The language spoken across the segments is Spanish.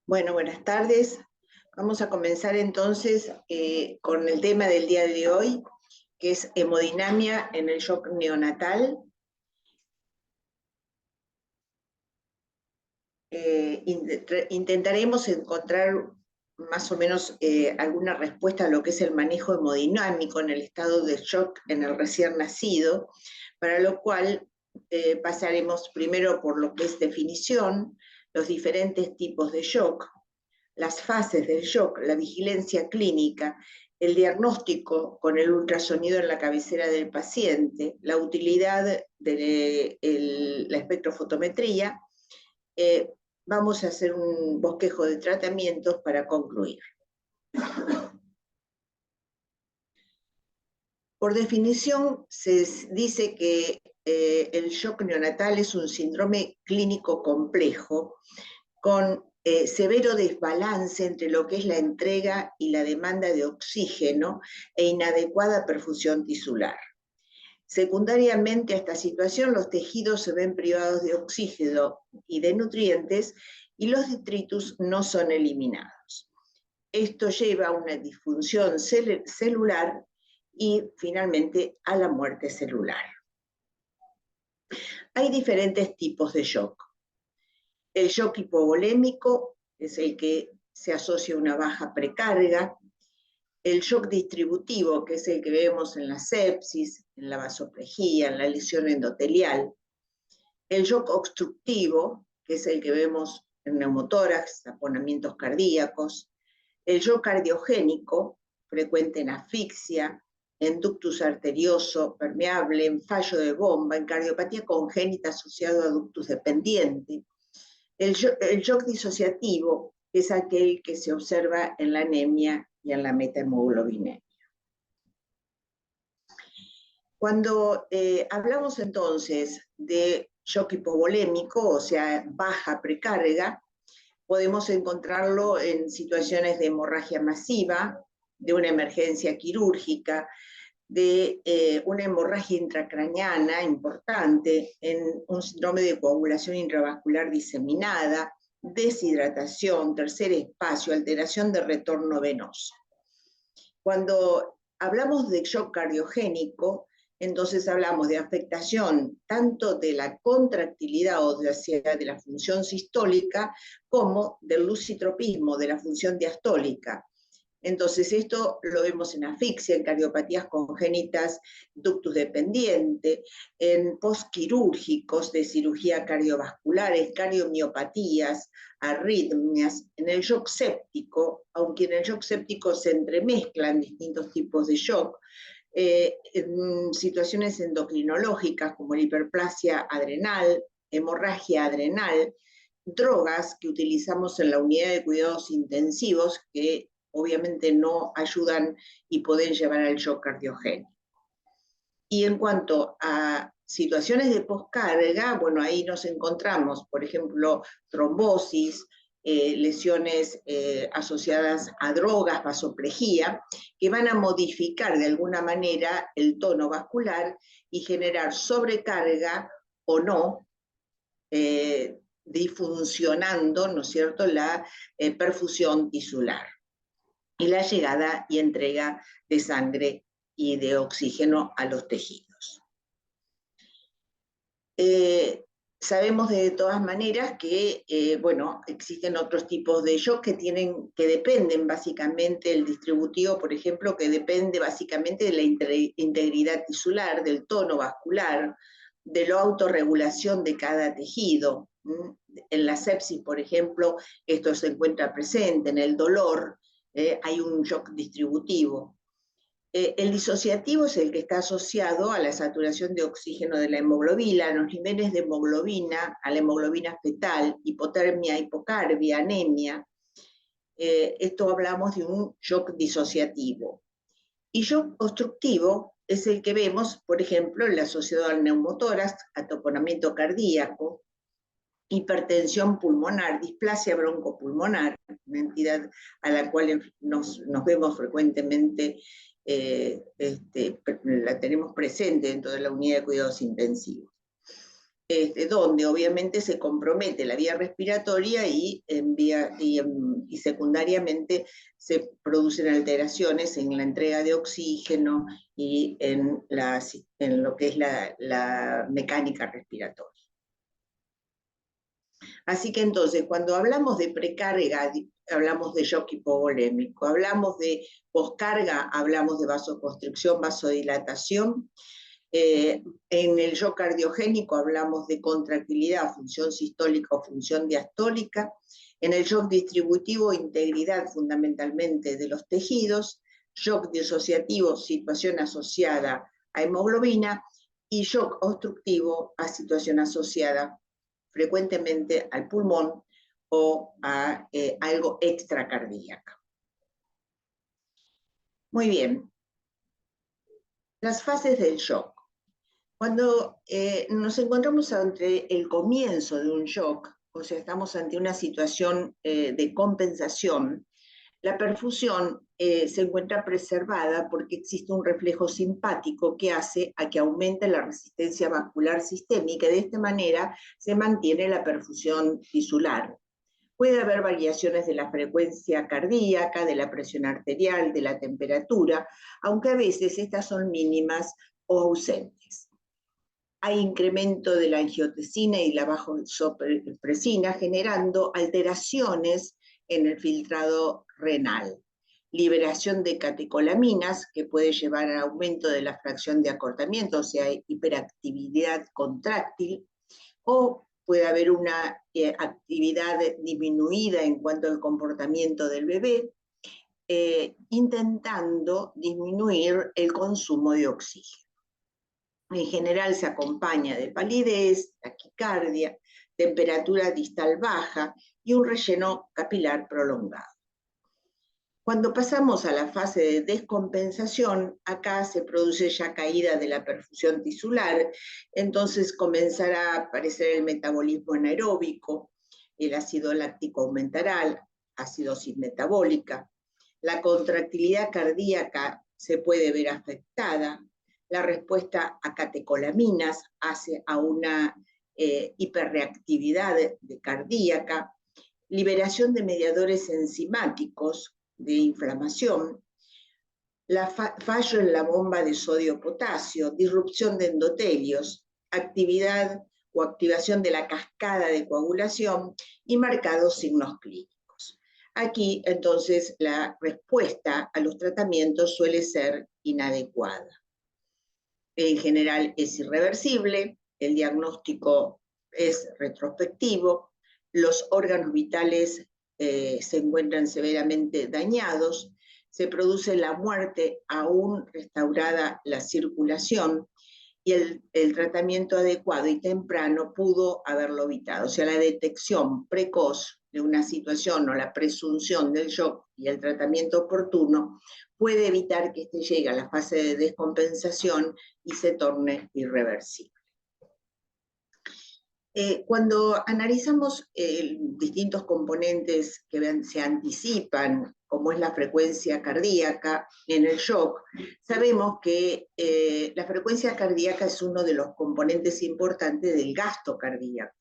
Bueno, buenas tardes. Vamos a comenzar entonces con el tema del día de hoy, que es hemodinamia en el shock neonatal. Intentaremos encontrar más o menos alguna respuesta a lo que es el manejo hemodinámico en el estado de shock en el recién nacido, para lo cual pasaremos primero por lo que es definición, los diferentes tipos de shock, las fases del shock, la vigilancia clínica, el diagnóstico con el ultrasonido en la cabecera del paciente, la utilidad de la espectrofotometría. Vamos a hacer un bosquejo de tratamientos para concluir. Por definición, se dice que el shock neonatal es un síndrome clínico complejo con severo desbalance entre lo que es la entrega y la demanda de oxígeno e inadecuada perfusión tisular. Secundariamente a esta situación, los tejidos se ven privados de oxígeno y de nutrientes y los detritus no son eliminados. Esto lleva a una disfunción celular y finalmente a la muerte celular. Hay diferentes tipos de shock. El shock hipovolémico es el que se asocia a una baja precarga. El shock distributivo, que es el que vemos en la sepsis, en la vasoplejía, en la lesión endotelial. El shock obstructivo, que es el que vemos en neumotórax, taponamientos cardíacos. El shock cardiogénico, frecuente en asfixia, en ductus arterioso permeable, en fallo de bomba, en cardiopatía congénita asociado a ductus dependiente. El shock disociativo es aquel que se observa en la anemia y en la metahemoglobinemia. Cuando hablamos entonces de shock hipovolémico, o sea, baja precarga, podemos encontrarlo en situaciones de hemorragia masiva, de una emergencia quirúrgica, de una hemorragia intracraneana importante, en un síndrome de coagulación intravascular diseminada, deshidratación, tercer espacio, alteración de retorno venoso. Cuando hablamos de shock cardiogénico, entonces hablamos de afectación tanto de la contractilidad o de la función sistólica como del lusitropismo, de la función diastólica. Entonces esto lo vemos en asfixia, en cardiopatías congénitas, ductus dependiente, en postquirúrgicos de cirugía cardiovascular, en cardiomiopatías, arritmias, en el shock séptico, aunque en el shock séptico se entremezclan distintos tipos de shock, en situaciones endocrinológicas como la hiperplasia adrenal, hemorragia adrenal, drogas que utilizamos en la unidad de cuidados intensivos que obviamente no ayudan y pueden llevar al shock cardiogénico. Y en cuanto a situaciones de poscarga, bueno, ahí nos encontramos, por ejemplo, trombosis, lesiones asociadas a drogas, vasoplejía, que van a modificar de alguna manera el tono vascular y generar sobrecarga o no, disfuncionando, ¿no es cierto?, la perfusión tisular y la llegada y entrega de sangre y de oxígeno a los tejidos. Sabemos de todas maneras que, bueno, existen otros tipos de shock que dependen básicamente del distributivo, por ejemplo, que depende básicamente de la integridad tisular, del tono vascular, de la autorregulación de cada tejido. En la sepsis, por ejemplo, esto se encuentra presente, en el dolor hay un shock distributivo. El disociativo es el que está asociado a la saturación de oxígeno de la hemoglobina, a los niveles de hemoglobina, a la hemoglobina fetal, hipotermia, hipocarbia, anemia. Esto hablamos de un shock disociativo. Y shock obstructivo es el que vemos, por ejemplo, en la asociado al neumotórax, ataponamiento cardíaco, hipertensión pulmonar, displasia broncopulmonar, una entidad a la cual nos vemos frecuentemente, la tenemos presente dentro de la unidad de cuidados intensivos, donde obviamente se compromete la vía respiratoria y secundariamente se producen alteraciones en la entrega de oxígeno y en lo que es la mecánica respiratoria. Así que entonces, cuando hablamos de precarga, hablamos de shock hipovolémico, hablamos de poscarga, hablamos de vasoconstricción, vasodilatación. En el shock cardiogénico hablamos de contractilidad, función sistólica o función diastólica. En el shock distributivo, integridad fundamentalmente de los tejidos. Shock disociativo, situación asociada a hemoglobina. Y shock obstructivo, a situación asociada frecuentemente al pulmón o a algo extracardíaco. Muy bien. Las fases del shock. Cuando nos encontramos ante el comienzo de un shock, o sea, estamos ante una situación de compensación, la perfusión se encuentra preservada porque existe un reflejo simpático que hace a que aumente la resistencia vascular sistémica y de esta manera se mantiene la perfusión tisular. Puede haber variaciones de la frecuencia cardíaca, de la presión arterial, de la temperatura, aunque a veces estas son mínimas o ausentes. Hay incremento de la angiotensina y la vasopresina generando alteraciones en el filtrado renal. Liberación de catecolaminas que puede llevar al aumento de la fracción de acortamiento, o sea, hiperactividad contráctil, o puede haber una actividad disminuida en cuanto al comportamiento del bebé, intentando disminuir el consumo de oxígeno. En general se acompaña de palidez, taquicardia, temperatura distal baja y un relleno capilar prolongado. Cuando pasamos a la fase de descompensación, acá se produce ya caída de la perfusión tisular, entonces comenzará a aparecer el metabolismo anaeróbico, el ácido láctico aumentará, acidosis metabólica, la contractilidad cardíaca se puede ver afectada, la respuesta a catecolaminas hace a una hiperreactividad cardíaca, liberación de mediadores enzimáticos de inflamación, fallo en la bomba de sodio-potasio, disrupción de endotelios, actividad o activación de la cascada de coagulación y marcados signos clínicos. Aquí, entonces, la respuesta a los tratamientos suele ser inadecuada. En general es irreversible, el diagnóstico es retrospectivo, los órganos vitales se encuentran severamente dañados, se produce la muerte aún restaurada la circulación y el tratamiento adecuado y temprano pudo haberlo evitado. O sea, la detección precoz de una situación o la presunción del shock y el tratamiento oportuno puede evitar que éste llegue a la fase de descompensación y se torne irreversible. Cuando analizamos distintos componentes que se anticipan, como es la frecuencia cardíaca en el shock, sabemos que la frecuencia cardíaca es uno de los componentes importantes del gasto cardíaco.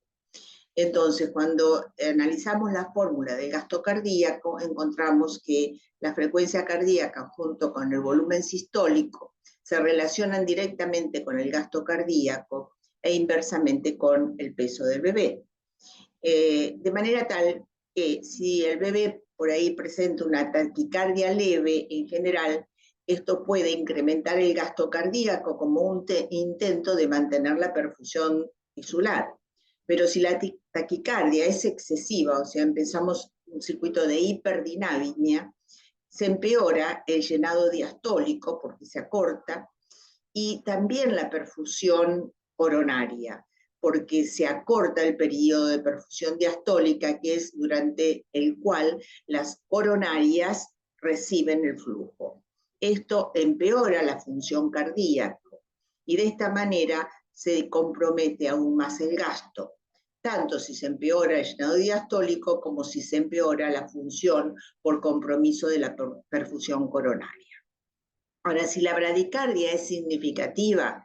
Entonces, cuando analizamos la fórmula del gasto cardíaco, encontramos que la frecuencia cardíaca junto con el volumen sistólico se relacionan directamente con el gasto cardíaco e inversamente con el peso del bebé. De manera tal que si el bebé por ahí presenta una taquicardia leve en general, esto puede incrementar el gasto cardíaco como un intento de mantener la perfusión tisular. Pero si la taquicardia es excesiva, o sea, empezamos un circuito de hiperdinamia, se empeora el llenado diastólico porque se acorta y también la perfusión coronaria, porque se acorta el periodo de perfusión diastólica, que es durante el cual las coronarias reciben el flujo. Esto empeora la función cardíaca y de esta manera se compromete aún más el gasto, tanto si se empeora el llenado diastólico como si se empeora la función por compromiso de la perfusión coronaria. Ahora, si la bradicardia es significativa,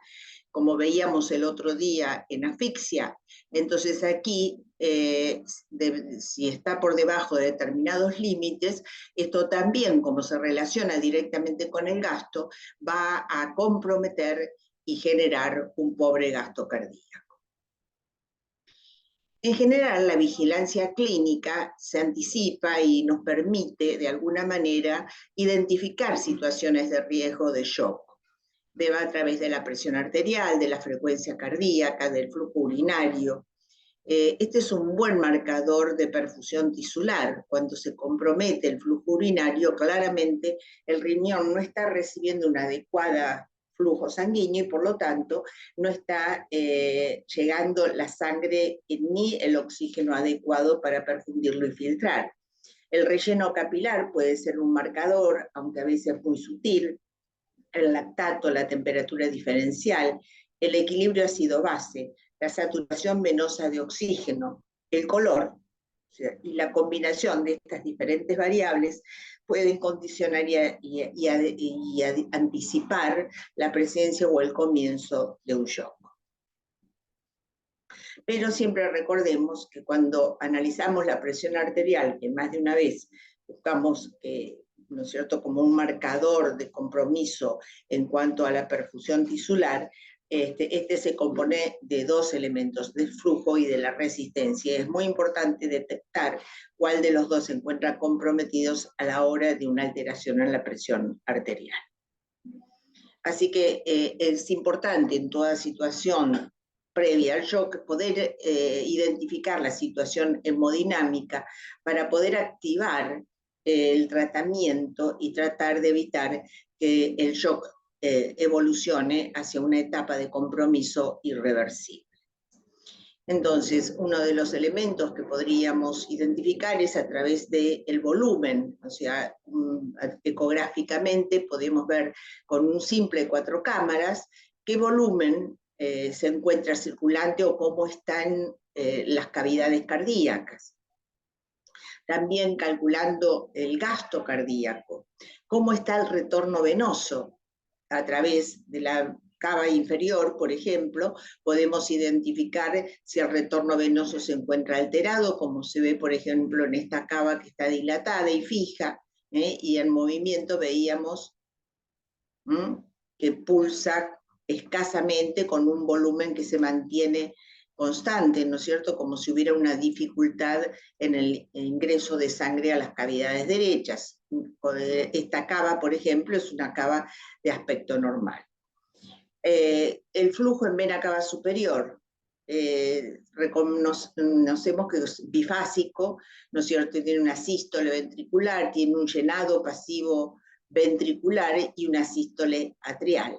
como veíamos el otro día en asfixia, entonces aquí, si está por debajo de determinados límites, esto también, como se relaciona directamente con el gasto, va a comprometer y generar un pobre gasto cardíaco. En general, la vigilancia clínica se anticipa y nos permite, de alguna manera, identificar situaciones de riesgo de shock. Va a través de la presión arterial, de la frecuencia cardíaca, del flujo urinario. Este es un buen marcador de perfusión tisular. Cuando se compromete el flujo urinario, claramente el riñón no está recibiendo una adecuada flujo sanguíneo y por lo tanto no está llegando la sangre ni el oxígeno adecuado para perfundirlo y filtrar. El relleno capilar puede ser un marcador, aunque a veces muy sutil, el lactato, la temperatura diferencial, el equilibrio ácido-base, la saturación venosa de oxígeno, el color, o sea, y la combinación de estas diferentes variables pueden condicionar y anticipar la presencia o el comienzo de un shock. Pero siempre recordemos que cuando analizamos la presión arterial, que más de una vez buscamos ¿no es cierto?, como un marcador de compromiso en cuanto a la perfusión tisular, este se compone de dos elementos, del flujo y de la resistencia. Es muy importante detectar cuál de los dos se encuentra comprometidos a la hora de una alteración en la presión arterial. Así que es importante en toda situación previa al shock poder identificar la situación hemodinámica para poder activar el tratamiento y tratar de evitar que el shock evolucione hacia una etapa de compromiso irreversible. Entonces, uno de los elementos que podríamos identificar es a través del volumen, o sea, ecográficamente podemos ver con un simple 4 cámaras qué volumen se encuentra circulante o cómo están las cavidades cardíacas. También calculando el gasto cardíaco, cómo está el retorno venoso a través de la cava inferior, por ejemplo, podemos identificar si el retorno venoso se encuentra alterado, como se ve, por ejemplo, en esta cava que está dilatada y fija, y en movimiento veíamos que pulsa escasamente con un volumen que se mantiene constante, ¿no es cierto?, como si hubiera una dificultad en el ingreso de sangre a las cavidades derechas. Esta cava, por ejemplo, es una cava de aspecto normal. El flujo en vena cava superior, reconocemos que es bifásico, ¿no es cierto?, tiene una sístole ventricular, tiene un llenado pasivo ventricular y una sístole atrial.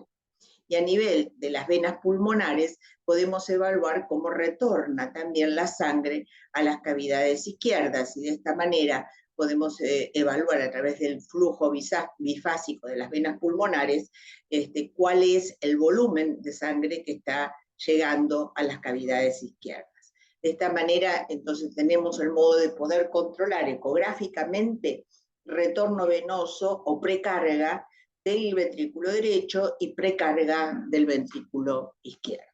Y a nivel de las venas pulmonares podemos evaluar cómo retorna también la sangre a las cavidades izquierdas y de esta manera podemos evaluar a través del flujo bifásico de las venas pulmonares cuál es el volumen de sangre que está llegando a las cavidades izquierdas. De esta manera, entonces, tenemos el modo de poder controlar ecográficamente retorno venoso o precarga del ventrículo derecho y precarga del ventrículo izquierdo.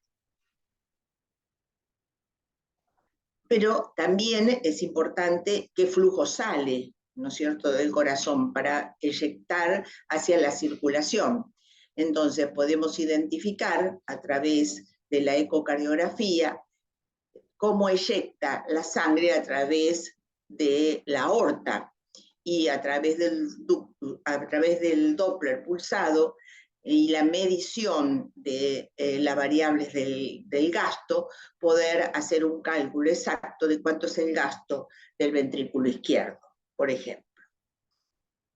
Pero también es importante qué flujo sale, ¿no es cierto?, del corazón para eyectar hacia la circulación. Entonces podemos identificar a través de la ecocardiografía, cómo eyecta la sangre a través de la aorta y a través del Doppler pulsado y la medición de las variables del gasto, poder hacer un cálculo exacto de cuánto es el gasto del ventrículo izquierdo, por ejemplo.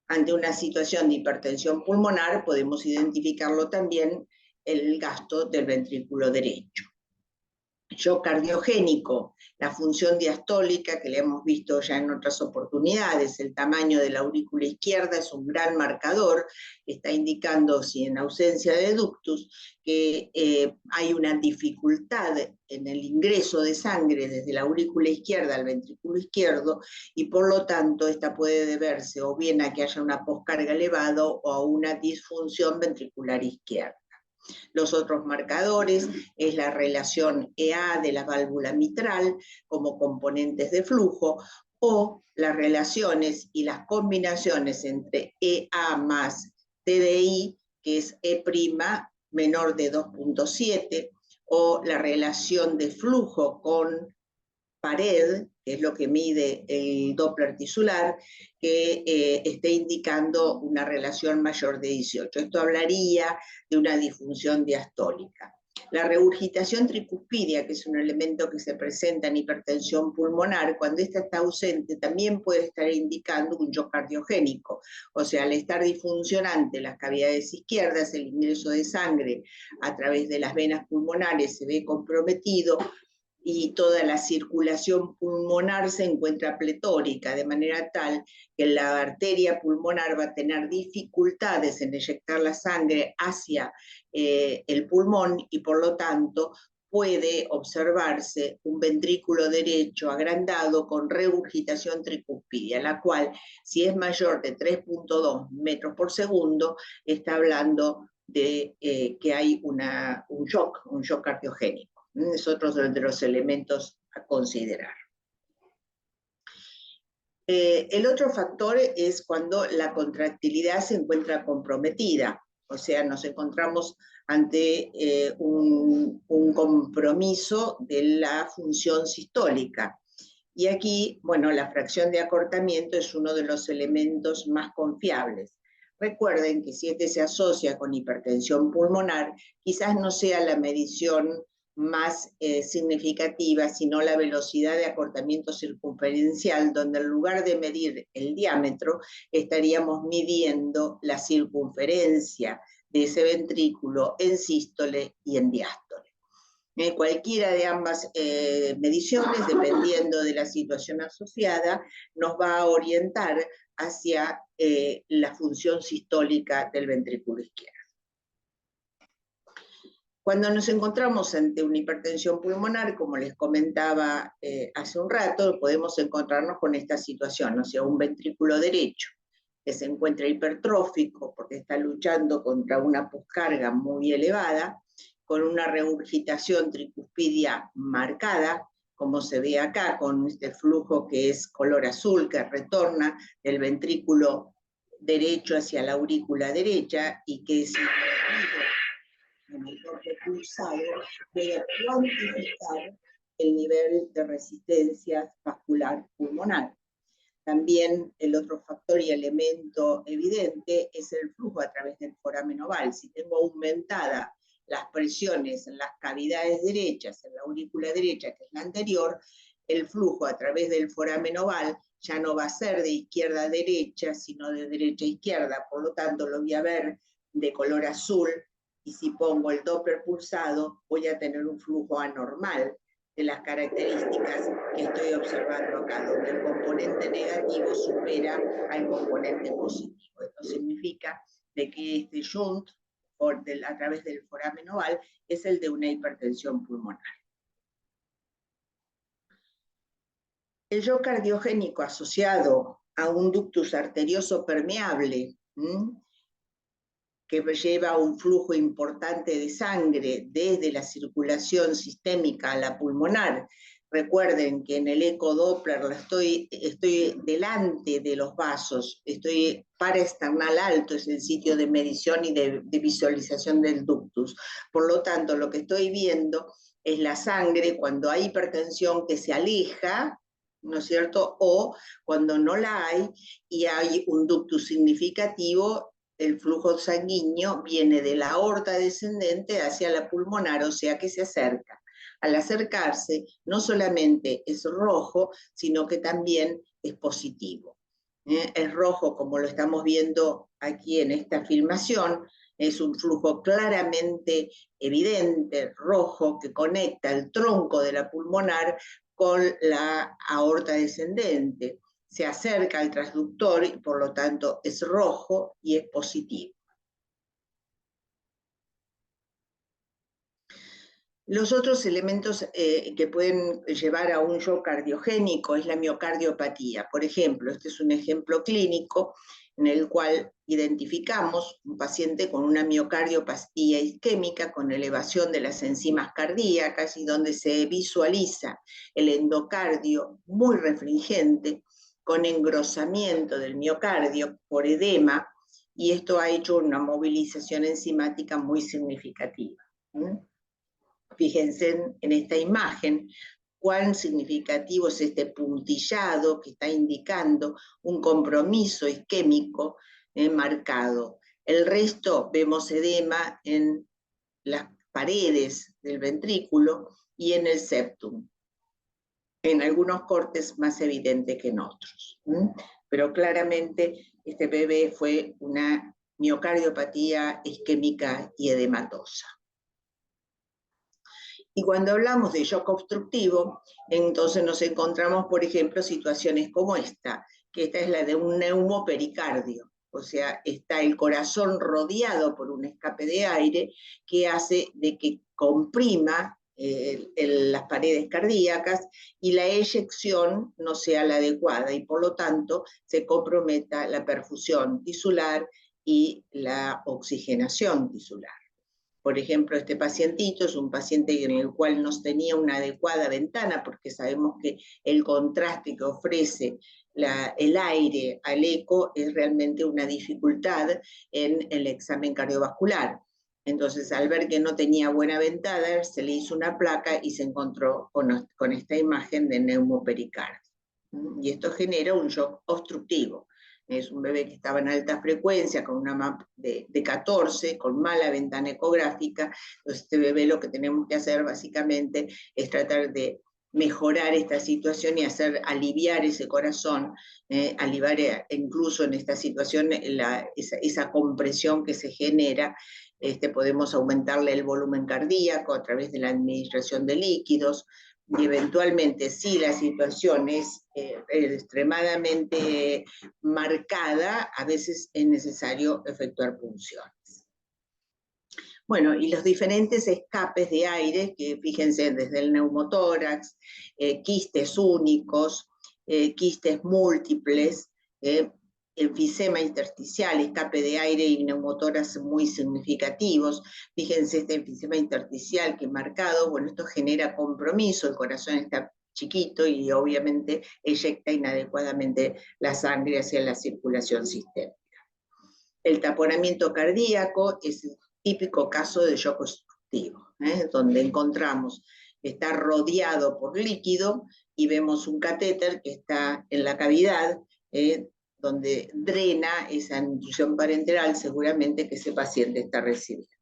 Ante una situación de hipertensión pulmonar, podemos identificarlo también el gasto del ventrículo derecho. Shock cardiogénico, la función diastólica que le hemos visto ya en otras oportunidades, el tamaño de la aurícula izquierda es un gran marcador, está indicando, si en ausencia de ductus, que hay una dificultad en el ingreso de sangre desde la aurícula izquierda al ventrículo izquierdo, y por lo tanto esta puede deberse o bien a que haya una poscarga elevada o a una disfunción ventricular izquierda. Los otros marcadores es la relación EA de la válvula mitral como componentes de flujo, o las relaciones y las combinaciones entre EA más TDI, que es E' menor de 2.7, o la relación de flujo con pared, que es lo que mide el Doppler tisular, que esté indicando una relación mayor de 18. Esto hablaría de una disfunción diastólica. La regurgitación tricuspidia, que es un elemento que se presenta en hipertensión pulmonar, cuando esta está ausente, también puede estar indicando un shock cardiogénico. O sea, al estar disfuncionante las cavidades izquierdas, el ingreso de sangre a través de las venas pulmonares se ve comprometido, y toda la circulación pulmonar se encuentra pletórica, de manera tal que la arteria pulmonar va a tener dificultades en eyectar la sangre hacia el pulmón, y por lo tanto puede observarse un ventrículo derecho agrandado con regurgitación tricuspidia, la cual, si es mayor de 3.2 metros por segundo, está hablando de que hay un shock cardiogénico. Es otro de los elementos a considerar. El otro factor es cuando la contractilidad se encuentra comprometida, o sea, nos encontramos ante un compromiso de la función sistólica. Y aquí, bueno, la fracción de acortamiento es uno de los elementos más confiables. Recuerden que si este se asocia con hipertensión pulmonar, quizás no sea la medición más significativa, sino la velocidad de acortamiento circunferencial, donde en lugar de medir el diámetro, estaríamos midiendo la circunferencia de ese ventrículo en sístole y en diástole. Cualquiera de ambas mediciones, dependiendo de la situación asociada, nos va a orientar hacia la función sistólica del ventrículo izquierdo. Cuando nos encontramos ante una hipertensión pulmonar, como les comentaba hace un rato, podemos encontrarnos con esta situación, o sea, un ventrículo derecho que se encuentra hipertrófico porque está luchando contra una poscarga muy elevada, con una regurgitación tricuspidia marcada, como se ve acá, con este flujo que es color azul, que retorna del ventrículo derecho hacia la aurícula derecha y que es en el Doppler pulsado, puede cuantificar el nivel de resistencia vascular pulmonar. También el otro factor y elemento evidente es el flujo a través del foramen oval. Si tengo aumentadas las presiones en las cavidades derechas, en la aurícula derecha, que es la anterior, el flujo a través del foramen oval ya no va a ser de izquierda a derecha, sino de derecha a izquierda. Por lo tanto, lo voy a ver de color azul, y si pongo el Doppler pulsado, voy a tener un flujo anormal de las características que estoy observando acá, donde el componente negativo supera al componente positivo. Esto significa de que este shunt a través del foramen oval es el de una hipertensión pulmonar. El shock cardiogénico asociado a un ductus arterioso permeable, que lleva un flujo importante de sangre desde la circulación sistémica a la pulmonar, Recuerden que en el ecodoppler estoy delante de los vasos, estoy paraesternal alto, es el sitio de medición y de visualización del ductus. Por lo tanto, lo que estoy viendo es la sangre cuando hay hipertensión que se aleja, ¿no es cierto? O cuando no la hay y hay un ductus significativo, el flujo sanguíneo viene de la aorta descendente hacia la pulmonar, o sea que se acerca. Al acercarse, no solamente es rojo, sino que también es positivo. Es rojo, como lo estamos viendo aquí en esta filmación, es un flujo claramente evidente, rojo, que conecta el tronco de la pulmonar con la aorta descendente. Se acerca al transductor y por lo tanto es rojo y es positivo. Los otros elementos que pueden llevar a un shock cardiogénico es la miocardiopatía. Por ejemplo, este es un ejemplo clínico en el cual identificamos un paciente con una miocardiopatía isquémica con elevación de las enzimas cardíacas y donde se visualiza el endocardio muy refringente con engrosamiento del miocardio por edema, y esto ha hecho una movilización enzimática muy significativa. Fíjense en esta imagen cuán significativo es este puntillado que está indicando un compromiso isquémico marcado. El resto vemos edema en las paredes del ventrículo y en el septum. En algunos cortes más evidente que en otros. Pero claramente este bebé fue una miocardiopatía isquémica y edematosa. Y cuando hablamos de shock obstructivo, entonces nos encontramos, por ejemplo, situaciones como esta, que esta es la de un neumopericardio, o sea, está el corazón rodeado por un escape de aire que hace de que comprima las paredes cardíacas y la eyección no sea la adecuada y por lo tanto se comprometa la perfusión tisular y la oxigenación tisular. Por ejemplo, este pacientito es un paciente en el cual no tenía una adecuada ventana, porque sabemos que el contraste que ofrece el aire al eco es realmente una dificultad en el examen cardiovascular. Entonces, al ver que no tenía buena ventana, se le hizo una placa y se encontró con esta imagen de neumopericardio. Y esto genera un shock obstructivo. Es un bebé que estaba en alta frecuencia, con una MAP de 14, con mala ventana ecográfica. Entonces, este bebé lo que tenemos que hacer básicamente es tratar de mejorar esta situación y aliviar ese corazón, aliviar incluso en esta situación esa compresión que se genera. Podemos aumentarle el volumen cardíaco a través de la administración de líquidos, y eventualmente si la situación es extremadamente marcada, a veces es necesario efectuar punciones. Bueno, y los diferentes escapes de aire, que fíjense desde el neumotórax, quistes únicos, quistes múltiples, enfisema intersticial, escape de aire y neumotórax muy significativos. Fíjense este enfisema intersticial que marcado, bueno, esto genera compromiso, el corazón está chiquito y obviamente eyecta inadecuadamente la sangre hacia la circulación sistémica. El taponamiento cardíaco es el típico caso de shock obstructivo, donde encontramos, está rodeado por líquido y vemos un catéter que está en la cavidad, donde drena esa intrusión parenteral, seguramente que ese paciente está recibiendo.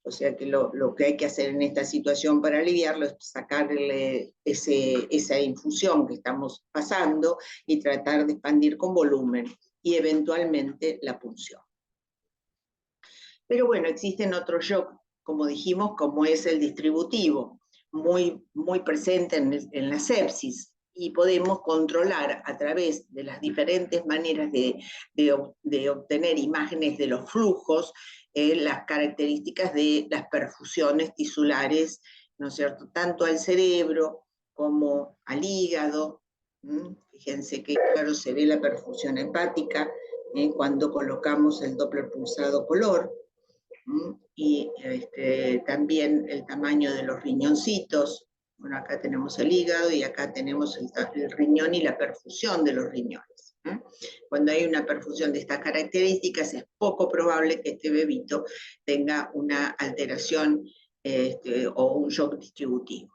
O sea que lo que hay que hacer en esta situación para aliviarlo es sacarle esa infusión que estamos pasando y tratar de expandir con volumen y eventualmente la punción. Pero bueno, existen otros shock, como dijimos, como es el distributivo, muy presente en la sepsis, y podemos controlar a través de las diferentes maneras de obtener imágenes de los flujos, las características de las perfusiones tisulares, ¿no es cierto?, tanto al cerebro como al hígado. Fíjense que claro se ve la perfusión hepática cuando colocamos el Doppler pulsado color, y también el tamaño de los riñoncitos, Bueno, acá tenemos el hígado y acá tenemos el riñón y la perfusión de los riñones. Cuando hay una perfusión de estas características, es poco probable que este bebito tenga una alteración o un shock distributivo,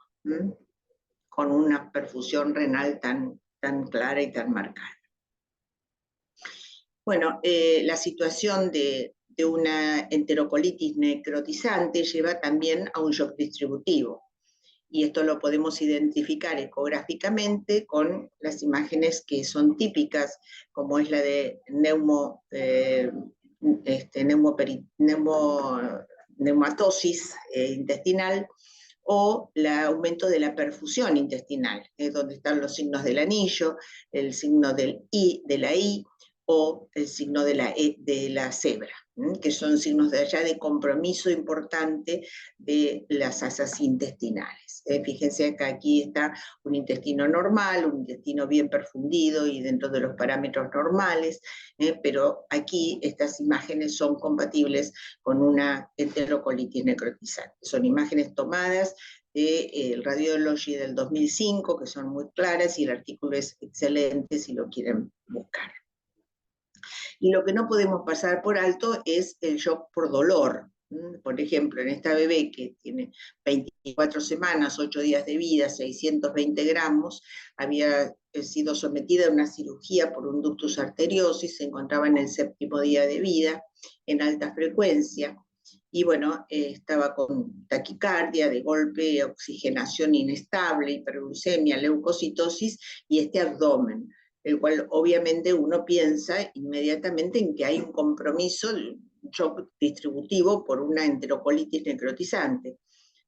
con una perfusión renal tan clara y tan marcada. Bueno, la situación de una enterocolitis necrotizante lleva también a un shock distributivo. Y esto lo podemos identificar ecográficamente con las imágenes que son típicas, como es la de neumatosis intestinal, o el aumento de la perfusión intestinal, donde están los signos del anillo, el signo del I, de la I, o el signo de la cebra, que son signos de allá de compromiso importante de las asas intestinales. Fíjense que aquí está un intestino normal, un intestino bien perfundido y dentro de los parámetros normales, pero aquí estas imágenes son compatibles con una enterocolitis necrotizante. Son imágenes tomadas del Radiology del 2005, que son muy claras y el artículo es excelente si lo quieren buscar. Y lo que no podemos pasar por alto es el shock por dolor. Por ejemplo, en esta bebé que tiene 24 semanas, 8 días de vida, 620 gramos, había sido sometida a una cirugía por un ductus arteriosis, se encontraba en el 7º día de vida, en alta frecuencia, y bueno, estaba con taquicardia, de golpe, oxigenación inestable, hiperglucemia, leucocitosis y este abdomen, el cual obviamente uno piensa inmediatamente en que hay un compromiso, un shock distributivo por una enterocolitis necrotizante.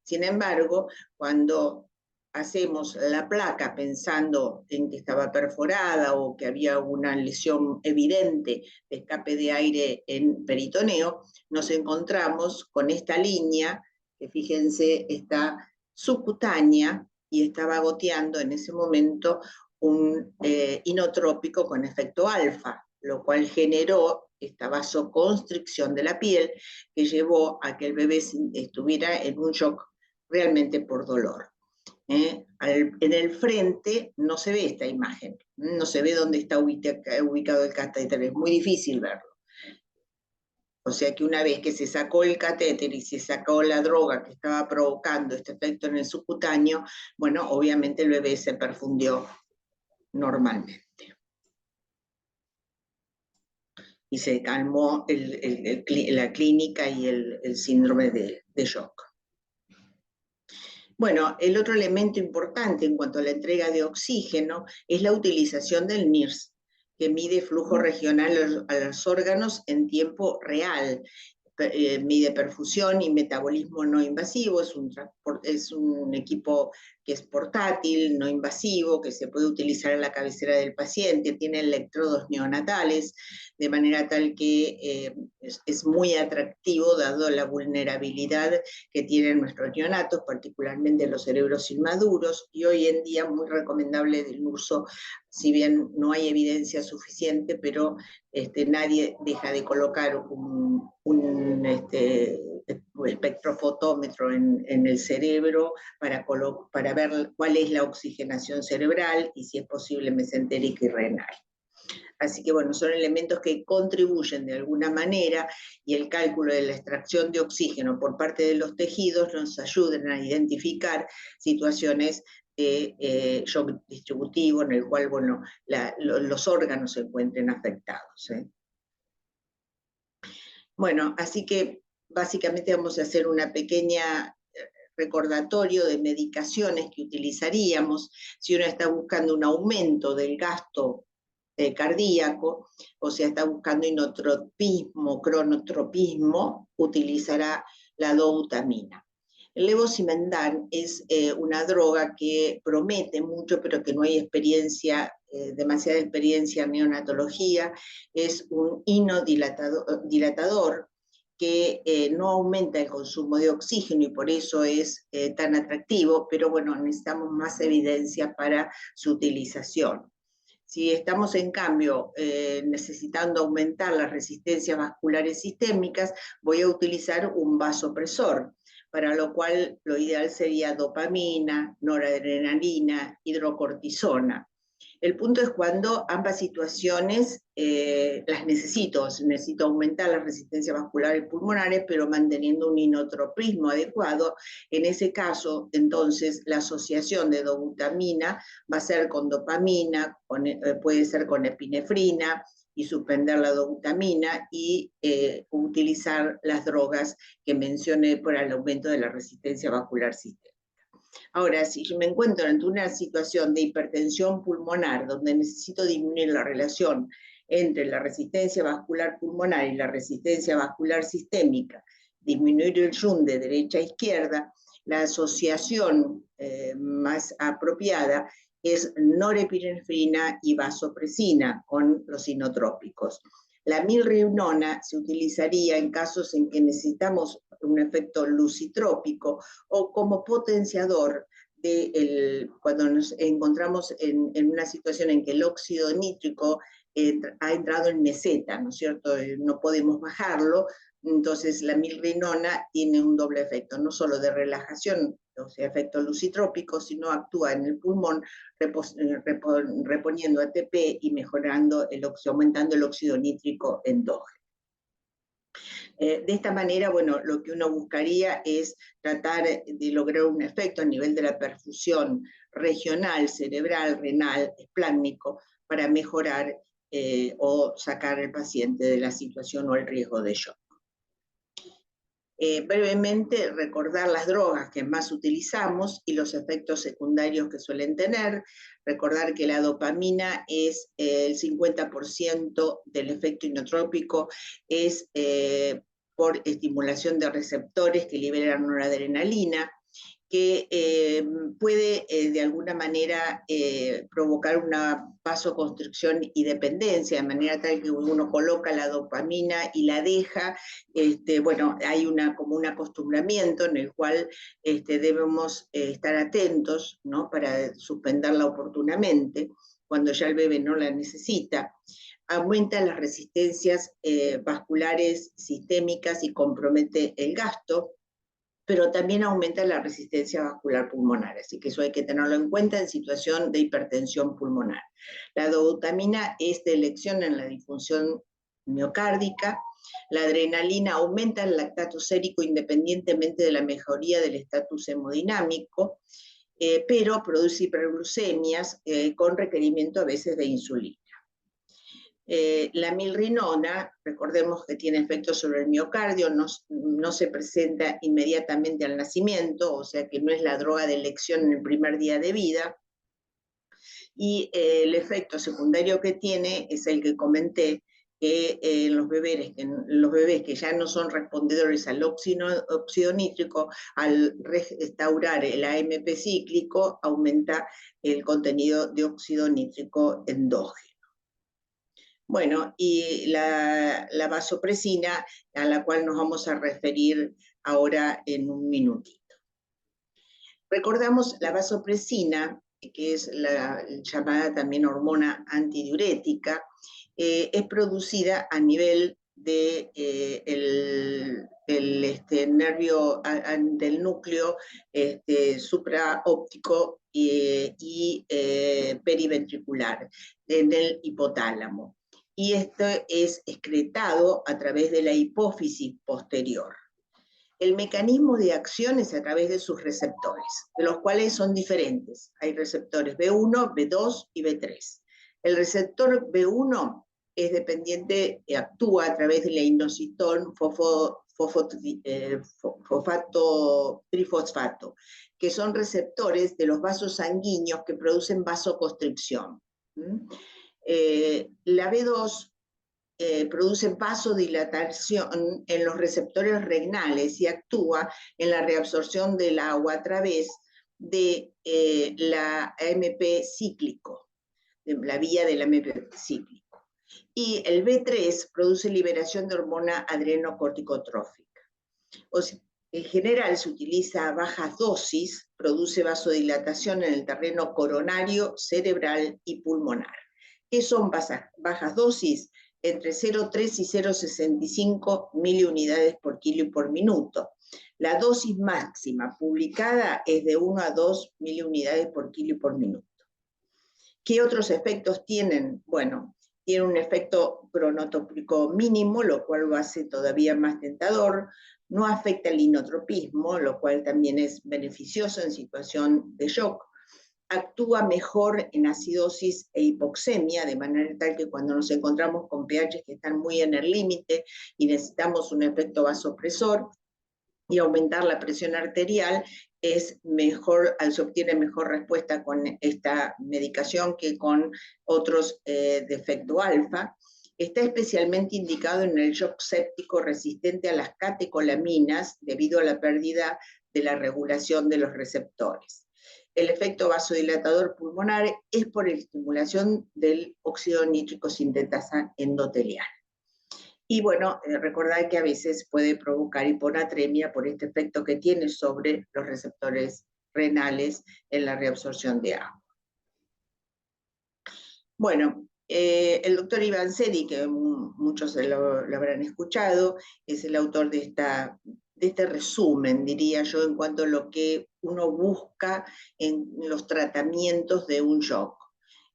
Sin embargo, cuando hacemos la placa pensando en que estaba perforada o que había una lesión evidente de escape de aire en peritoneo, nos encontramos con esta línea, que fíjense está subcutánea y estaba goteando en ese momento un inotrópico con efecto alfa, lo cual generó esta vasoconstricción de la piel que llevó a que el bebé estuviera en un shock realmente por dolor. En el frente no se ve esta imagen, no se ve dónde está ubicado el catéter, es muy difícil verlo. O sea que una vez que se sacó el catéter y se sacó la droga que estaba provocando este efecto en el subcutáneo, bueno, obviamente el bebé se perfundió normalmente. Y se calmó la clínica y el síndrome de shock. Bueno, el otro elemento importante en cuanto a la entrega de oxígeno es la utilización del NIRS, que mide flujo regional a los órganos en tiempo real. Mide perfusión y metabolismo no invasivo, es un equipo que es portátil, no invasivo, que se puede utilizar en la cabecera del paciente, tiene electrodos neonatales, de manera tal que es muy atractivo dado la vulnerabilidad que tienen nuestros neonatos, particularmente los cerebros inmaduros, y hoy en día muy recomendable el uso, si bien no hay evidencia suficiente, pero nadie deja de colocar un espectrofotómetro en el cerebro para ver cuál es la oxigenación cerebral y si es posible mesentérica y renal. Así que bueno, son elementos que contribuyen de alguna manera y el cálculo de la extracción de oxígeno por parte de los tejidos nos ayudan a identificar situaciones de shock distributivo en el cual bueno, los órganos se encuentren afectados. Bueno, así que básicamente vamos a hacer una pequeña recordatorio de medicaciones que utilizaríamos si uno está buscando un aumento del gasto cardíaco, o sea, está buscando inotropismo, cronotropismo, utilizará la dobutamina. El levosimendan es una droga que promete mucho, pero que no hay demasiada experiencia en neonatología. Es un inodilatador que no aumenta el consumo de oxígeno y por eso es tan atractivo, pero bueno, necesitamos más evidencia para su utilización. Si estamos, en cambio, necesitando aumentar las resistencias vasculares sistémicas, voy a utilizar un vasopresor. para lo cual lo ideal sería dopamina, noradrenalina, hidrocortisona. El punto es cuando ambas situaciones las necesito aumentar la resistencia vascular y pulmonares, pero manteniendo un inotropismo adecuado. En ese caso, entonces, la asociación de dobutamina va a ser con dopamina, puede ser con epinefrina, y suspender la dobutamina y utilizar las drogas que mencioné por el aumento de la resistencia vascular sistémica. Ahora, si yo me encuentro ante una situación de hipertensión pulmonar, donde necesito disminuir la relación entre la resistencia vascular pulmonar y la resistencia vascular sistémica, disminuir el Shunt de derecha a izquierda, la asociación más apropiada es norepinefrina y vasopresina con los inotrópicos. La milrinona se utilizaría en casos en que necesitamos un efecto lucitrópico o como potenciador cuando nos encontramos en una situación en que el óxido nítrico ha entrado en meseta, ¿no es cierto? No podemos bajarlo, entonces la milrinona tiene un doble efecto, no solo de relajación, o sea, efecto lucitrópico, sino actúa en el pulmón reponiendo ATP y mejorando aumentando el óxido nítrico endógeno. De esta manera, bueno, lo que uno buscaría es tratar de lograr un efecto a nivel de la perfusión regional, cerebral, renal, esplácnico, para mejorar o sacar al paciente de la situación o el riesgo de shock. Brevemente, recordar las drogas que más utilizamos y los efectos secundarios que suelen tener. Recordar que la dopamina es el 50% del efecto inotrópico, es por estimulación de receptores que liberan noradrenalina, que puede de alguna manera provocar una vasoconstricción y dependencia, de manera tal que uno coloca la dopamina y la deja, bueno, hay como un acostumbramiento en el cual debemos estar atentos, ¿no?, para suspenderla oportunamente, cuando ya el bebé no la necesita. Aumenta las resistencias vasculares sistémicas y compromete el gasto, pero también aumenta la resistencia vascular pulmonar, así que eso hay que tenerlo en cuenta en situación de hipertensión pulmonar. La dobutamina es de elección en la disfunción miocárdica. La adrenalina aumenta el lactato sérico independientemente de la mejoría del estatus hemodinámico, pero produce hiperglucemias con requerimiento a veces de insulina. La milrinona, recordemos que tiene efectos sobre el miocardio, no se presenta inmediatamente al nacimiento, o sea que no es la droga de elección en el primer día de vida, y el efecto secundario que tiene es el que comenté, que los bebés que ya no son respondedores al óxido nítrico, al restaurar el AMP cíclico, aumenta el contenido de óxido nítrico endógeno. Bueno, y la vasopresina, a la cual nos vamos a referir ahora en un minutito. Recordamos la vasopresina, que es la llamada también hormona antidiurética, es producida a nivel del nervio, del núcleo supraóptico y periventricular, en el hipotálamo. Y esto es excretado a través de la hipófisis posterior. El mecanismo de acción es a través de sus receptores, de los cuales son diferentes. Hay receptores B1, B2 y B3. El receptor B1 es dependiente, actúa a través de la inositol fosfato trifosfato, que son receptores de los vasos sanguíneos que producen vasoconstricción. La B2 produce vasodilatación en los receptores renales y actúa en la reabsorción del agua a través de la AMP cíclico, de la vía del AMP cíclico. Y el B3 produce liberación de hormona adrenocorticotrófica. O sea, en general se utiliza a bajas dosis, produce vasodilatación en el terreno coronario, cerebral y pulmonar. ¿Qué son bajas dosis? Entre 0,3 y 0,65 miliunidades por kilo y por minuto. La dosis máxima publicada es de 1 a 2 miliunidades por kilo y por minuto. ¿Qué otros efectos tienen? Bueno, tiene un efecto cronotópico mínimo, lo cual lo hace todavía más tentador. No afecta el inotropismo, lo cual también es beneficioso en situación de shock. Actúa mejor en acidosis e hipoxemia, de manera tal que cuando nos encontramos con pH que están muy en el límite y necesitamos un efecto vasopresor y aumentar la presión arterial, es mejor, se obtiene mejor respuesta con esta medicación que con otros de efecto alfa. Está especialmente indicado en el shock séptico resistente a las catecolaminas debido a la pérdida de la regulación de los receptores. El efecto vasodilatador pulmonar es por estimulación del óxido nítrico sintetasa endotelial. Y bueno, recordar que a veces puede provocar hiponatremia por este efecto que tiene sobre los receptores renales en la reabsorción de agua. Bueno, el doctor Iván Seri, que muchos lo habrán escuchado, es el autor de este resumen, diría yo, en cuanto a lo que uno busca en los tratamientos de un shock.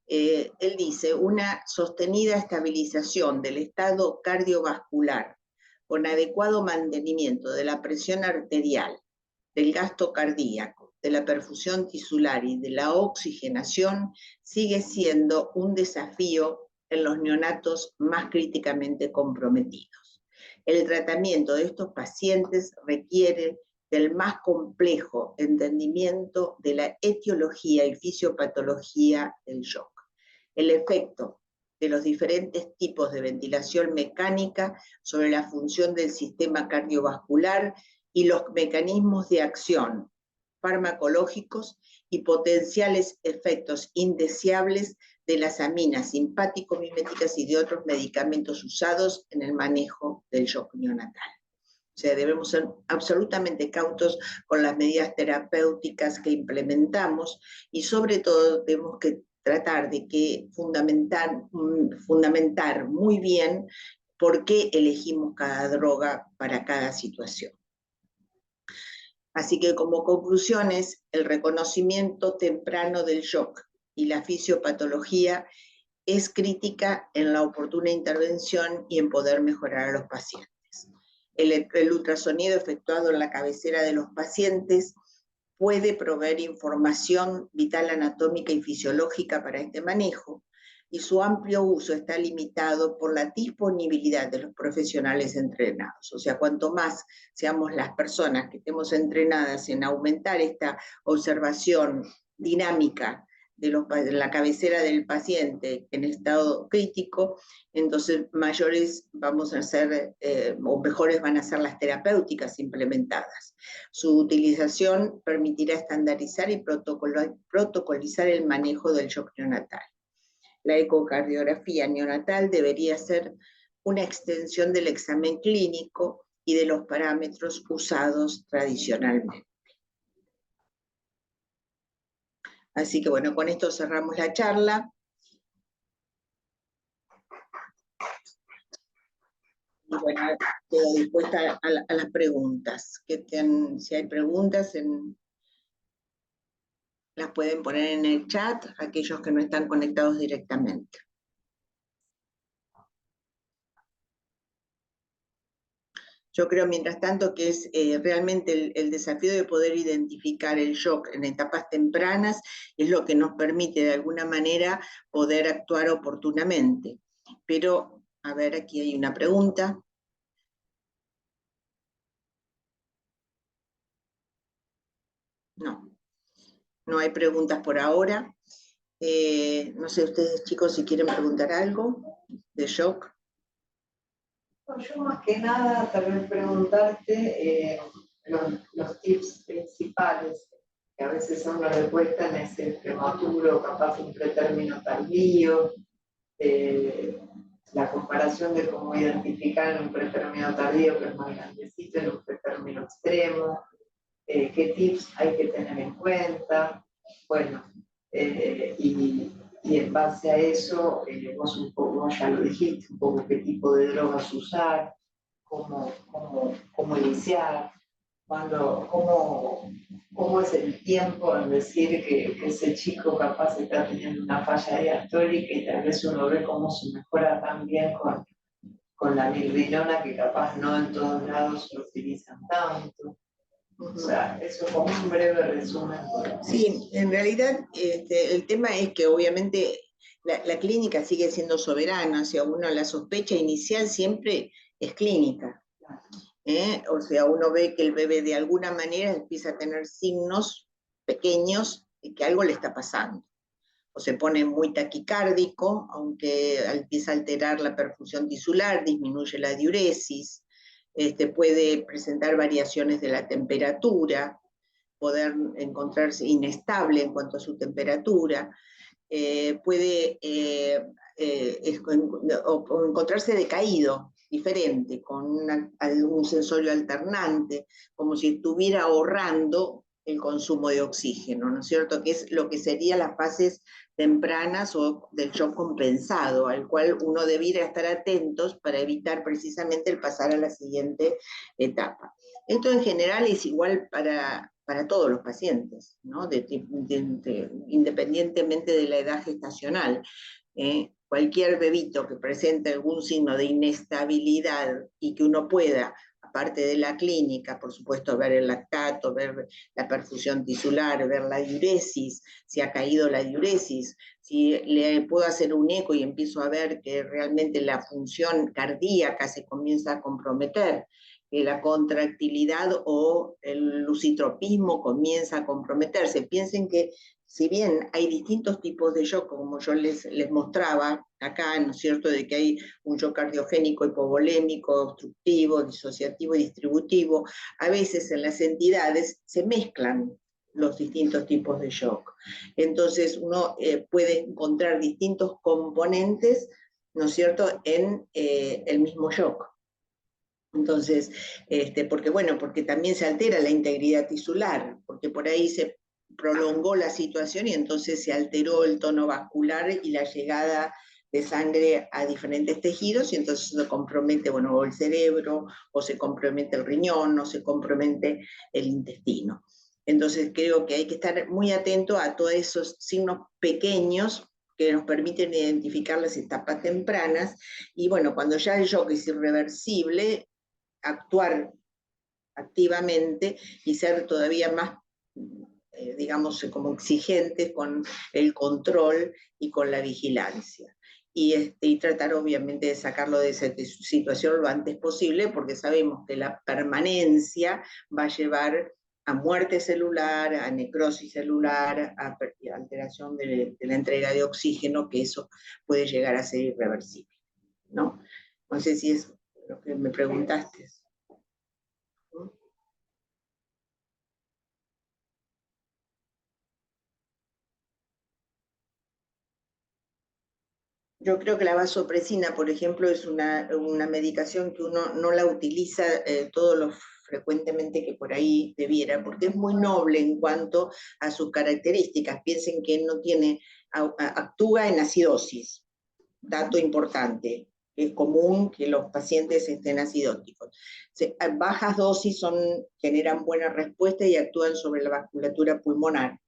Él dice, una sostenida estabilización del estado cardiovascular con adecuado mantenimiento de la presión arterial, del gasto cardíaco, de la perfusión tisular y de la oxigenación sigue siendo un desafío en los neonatos más críticamente comprometidos. El tratamiento de estos pacientes requiere del más complejo entendimiento de la etiología y fisiopatología del shock. El efecto de los diferentes tipos de ventilación mecánica sobre la función del sistema cardiovascular y los mecanismos de acción farmacológicos y potenciales efectos indeseables de las aminas simpático-miméticas y de otros medicamentos usados en el manejo del shock neonatal. O sea, debemos ser absolutamente cautos con las medidas terapéuticas que implementamos y sobre todo tenemos que tratar de que fundamentar muy bien por qué elegimos cada droga para cada situación. Así que como conclusiones, el reconocimiento temprano del shock y la fisiopatología es crítica en la oportuna intervención y en poder mejorar a los pacientes. El ultrasonido efectuado en la cabecera de los pacientes puede proveer información vital anatómica y fisiológica para este manejo, y su amplio uso está limitado por la disponibilidad de los profesionales entrenados. O sea, cuanto más seamos las personas que estemos entrenadas en aumentar esta observación dinámica de la cabecera del paciente en estado crítico, entonces mayores vamos a ser, o mejores van a ser las terapéuticas implementadas. Su utilización permitirá estandarizar y protocolizar el manejo del shock neonatal. La ecocardiografía neonatal debería ser una extensión del examen clínico y de los parámetros usados tradicionalmente. Así que bueno, con esto cerramos la charla. Y bueno, quedo dispuesta a las preguntas. Si hay preguntas, las pueden poner en el chat, aquellos que no están conectados directamente. Yo creo, mientras tanto, que es realmente el desafío de poder identificar el shock en etapas tempranas es lo que nos permite, de alguna manera, poder actuar oportunamente. Pero, a ver, aquí hay una pregunta. No hay preguntas por ahora. No sé ustedes, chicos, si quieren preguntar algo de shock. Yo más que nada tal vez preguntarte los tips principales que a veces a uno le cuestan, es el prematuro, capaz un pretérmino tardío, la comparación de cómo identificar en un pretérmino tardío que es más grandecito, en un pretérmino extremo, qué tips hay que tener en cuenta, bueno, y en base a eso, vos ya lo dijiste, un poco qué tipo de drogas usar, cómo iniciar, cómo es el tiempo en decir que ese chico capaz está teniendo una falla diastólica y tal vez uno ve cómo se mejora también con la mirbilona, que capaz no en todos lados lo utilizan tanto. O sea, eso como un breve resumen. Sí, en realidad el tema es que obviamente la clínica sigue siendo soberana, o sea, uno la sospecha inicial siempre es clínica. O sea, uno ve que el bebé de alguna manera empieza a tener signos pequeños de que algo le está pasando. O se pone muy taquicárdico, aunque empieza a alterar la perfusión tisular, disminuye la diuresis, puede presentar variaciones de la temperatura, poder encontrarse inestable en cuanto a su temperatura, puede o encontrarse decaído, diferente, con algún sensorio alternante, como si estuviera ahorrando el consumo de oxígeno, ¿no es cierto? Que es lo que serían las fases tempranas o del shock compensado, al cual uno debiera estar atentos para evitar precisamente el pasar a la siguiente etapa. Esto en general es igual para todos los pacientes, ¿no? Independientemente de la edad gestacional. Cualquier bebito que presente algún signo de inestabilidad y que uno pueda, aparte de la clínica, por supuesto, ver el lactato, ver la perfusión tisular, ver la diuresis, si ha caído la diuresis, si le puedo hacer un eco y empiezo a ver que realmente la función cardíaca se comienza a comprometer, que la contractilidad o el lucitropismo comienza a comprometerse. Piensen que si bien hay distintos tipos de shock, como yo les mostraba acá, ¿no es cierto?, de que hay un shock cardiogénico, hipovolémico, obstructivo, disociativo y distributivo, a veces en las entidades se mezclan los distintos tipos de shock. Entonces uno puede encontrar distintos componentes, ¿no es cierto?, en el mismo shock. Entonces, porque también se altera la integridad tisular, porque por ahí se prolongó la situación y entonces se alteró el tono vascular y la llegada de sangre a diferentes tejidos y entonces se compromete, o el cerebro, o se compromete el riñón, o se compromete el intestino. Entonces creo que hay que estar muy atento a todos esos signos pequeños que nos permiten identificar las etapas tempranas, y bueno, cuando ya el shock es irreversible, actuar activamente y ser todavía más, digamos, como exigentes con el control y con la vigilancia. Y tratar obviamente de sacarlo de esa situación lo antes posible, porque sabemos que la permanencia va a llevar a muerte celular, a necrosis celular, a alteración de la entrega de oxígeno, que eso puede llegar a ser irreversible, ¿no? No sé si es lo que me preguntaste. Yo creo que la vasopresina, por ejemplo, es una medicación que uno no la utiliza todo lo frecuentemente que por ahí debiera, porque es muy noble en cuanto a sus características. Piensen que no tiene, actúa en acidosis, dato importante. Es común que los pacientes estén acidóticos. Bajas dosis generan buena respuesta y actúan sobre la vasculatura pulmonar.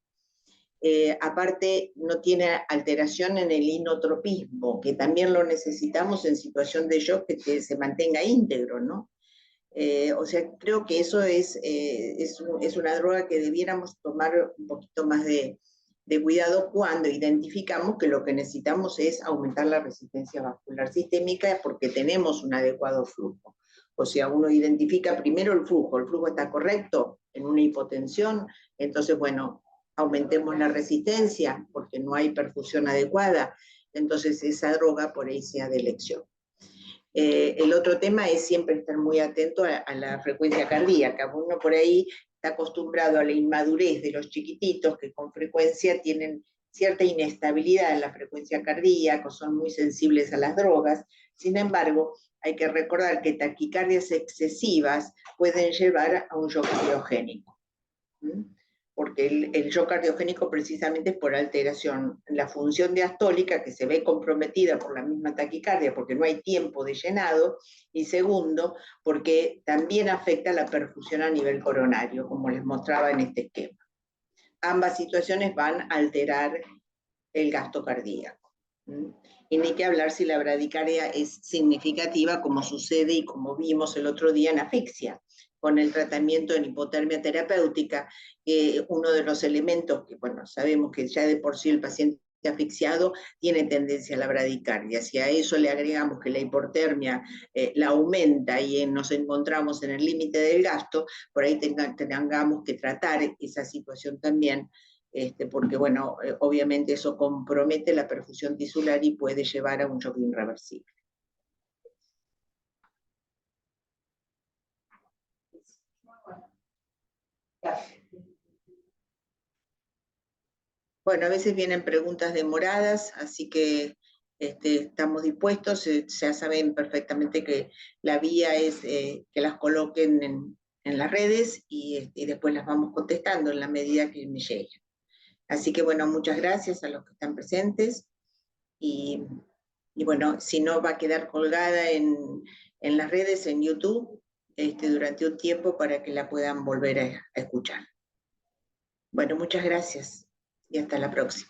Aparte, no tiene alteración en el inotropismo, que también lo necesitamos en situación de shock, que se mantenga íntegro, ¿no? O sea, creo que eso es una droga que debiéramos tomar un poquito más de cuidado cuando identificamos que lo que necesitamos es aumentar la resistencia vascular sistémica porque tenemos un adecuado flujo. O sea, uno identifica primero el flujo está correcto en una hipotensión, entonces, bueno, aumentemos la resistencia porque no hay perfusión adecuada, entonces esa droga por ahí sea de elección. El otro tema es siempre estar muy atento a la frecuencia cardíaca. Uno por ahí está acostumbrado a la inmadurez de los chiquititos que con frecuencia tienen cierta inestabilidad en la frecuencia cardíaca, son muy sensibles a las drogas. Sin embargo, hay que recordar que taquicardias excesivas pueden llevar a un shock criogénico. porque el shock cardiogénico precisamente es por alteración en la función diastólica, que se ve comprometida por la misma taquicardia, porque no hay tiempo de llenado, y segundo, porque también afecta la perfusión a nivel coronario, como les mostraba en este esquema. Ambas situaciones van a alterar el gasto cardíaco. Y ni que hablar si la bradicardia es significativa, como sucede y como vimos el otro día en asfixia, con el tratamiento en hipotermia terapéutica, uno de los elementos que, bueno, sabemos que ya de por sí el paciente asfixiado tiene tendencia a la bradicardia. Si a eso le agregamos que la hipotermia la aumenta y nos encontramos en el límite del gasto, por ahí tengamos que tratar esa situación también, porque, bueno, obviamente eso compromete la perfusión tisular y puede llevar a un shock irreversible. Bueno, a veces vienen preguntas demoradas, así que estamos dispuestos. Ya saben perfectamente que la vía es que las coloquen en las redes y después las vamos contestando en la medida que me lleguen. Así que, bueno, muchas gracias a los que están presentes y bueno, si no, va a quedar colgada en las redes, en YouTube, durante un tiempo para que la puedan volver a escuchar. Bueno, muchas gracias y hasta la próxima.